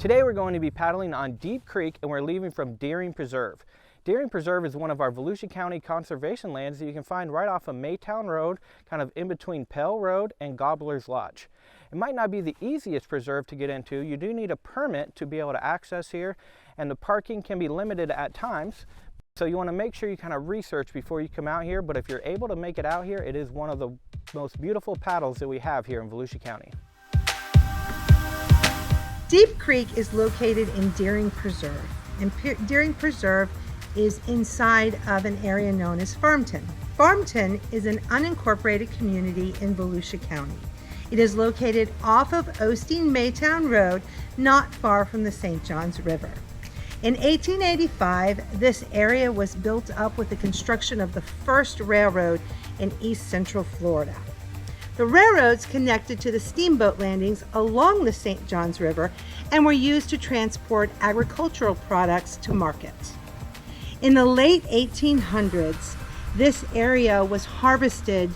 Today we're going to be paddling on Deep Creek and we're leaving from Deering Preserve. Deering Preserve is one of our Volusia County conservation lands that you can find right off of Maytown Road, kind of in between Pell Road and Gobbler's Lodge. It might not be the easiest preserve to get into. You do need a permit to be able to access here, and the parking can be limited at times. So you want to make sure you kind of research before you come out here, but if you're able to make it out here, it is one of the most beautiful paddles that we have here in Volusia County. Deep Creek is located in Deering Preserve, and Deering Preserve is inside of an area known as Farmton. Farmton is an unincorporated community in Volusia County. It is located off of Osteen-Maytown Road, not far from the St. Johns River. In 1885, this area was built up with the construction of the first railroad in East Central Florida. The railroads connected to the steamboat landings along the St. Johns River and were used to transport agricultural products to market. In the late 1800s, this area was harvested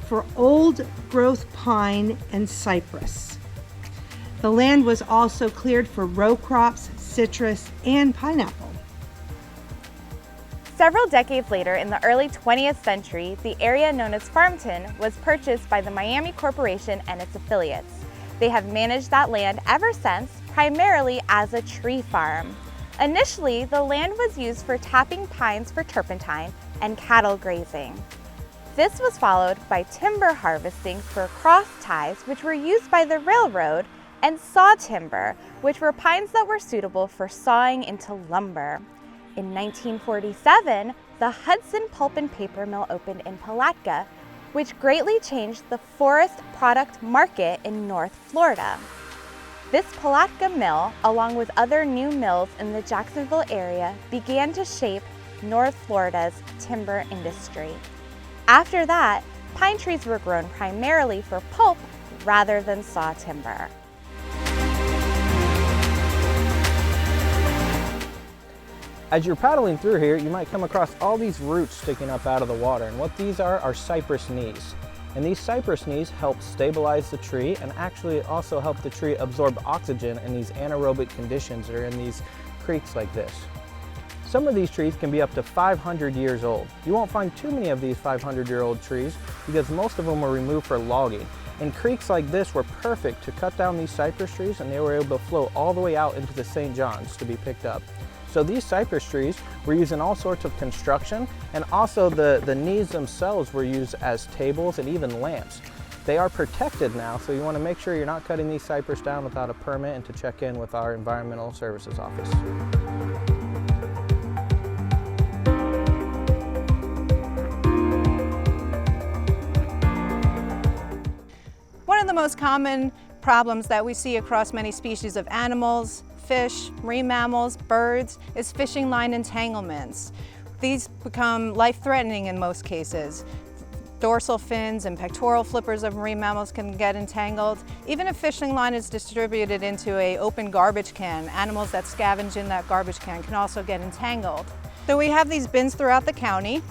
for old growth pine and cypress. The land was also cleared for row crops, citrus, and pineapple. Several decades later, in the early 20th century, the area known as Farmton was purchased by the Miami Corporation and its affiliates. They have managed that land ever since, primarily as a tree farm. Initially, the land was used for tapping pines for turpentine and cattle grazing. This was followed by timber harvesting for cross ties, which were used by the railroad, and saw timber, which were pines that were suitable for sawing into lumber. In 1947, the Hudson Pulp and Paper Mill opened in Palatka, which greatly changed the forest product market in North Florida. This Palatka mill, along with other new mills in the Jacksonville area, began to shape North Florida's timber industry. After that, pine trees were grown primarily for pulp rather than saw timber. As you're paddling through here, you might come across all these roots sticking up out of the water, and what these are cypress knees. And these cypress knees help stabilize the tree and actually also help the tree absorb oxygen in these anaerobic conditions that are in these creeks like this. Some of these trees can be up to 500 years old. You won't find too many of these 500-year-old trees because most of them were removed for logging. And creeks like this were perfect to cut down these cypress trees, and they were able to flow all the way out into the St. Johns to be picked up. So these cypress trees were used in all sorts of construction, and also the knees themselves were used as tables and even lamps. They are protected now, so you want to make sure you're not cutting these cypress down without a permit and to check in with our Environmental Services Office. One of the most common problems that we see across many species of animals, fish, marine mammals, birds, is fishing line entanglements. These become life-threatening in most cases. Dorsal fins and pectoral flippers of marine mammals can get entangled. Even if fishing line is distributed into an open garbage can, animals that scavenge in that garbage can can also get entangled. So we have these bins throughout the county.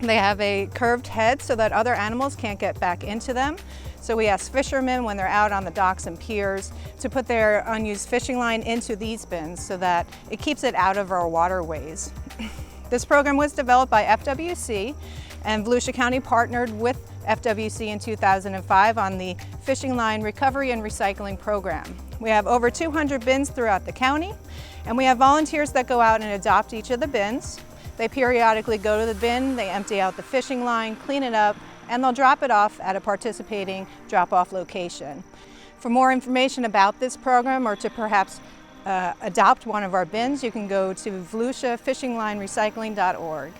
They have a curved head so that other animals can't get back into them. So we ask fishermen when they're out on the docks and piers to put their unused fishing line into these bins so that it keeps it out of our waterways. This program was developed by FWC, and Volusia County partnered with FWC in 2005 on the Fishing Line Recovery and Recycling Program. We have over 200 bins throughout the county, and we have volunteers that go out and adopt each of the bins. They periodically go to the bin, they empty out the fishing line, clean it up, and they'll drop it off at a participating drop-off location. For more information about this program or to perhaps adopt one of our bins, you can go to volusiafishinglinerecycling.org.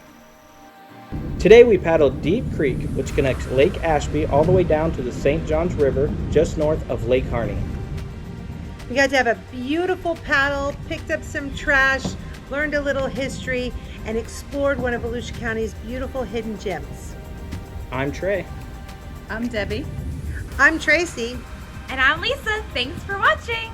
Today we paddled Deep Creek, which connects Lake Ashby all the way down to the St. Johns River, just north of Lake Harney. We got to have a beautiful paddle, picked up some trash, learned a little history, and explored one of Volusia County's beautiful hidden gems. I'm Trey. I'm Debbie. I'm Tracy. And I'm Lisa. Thanks for watching.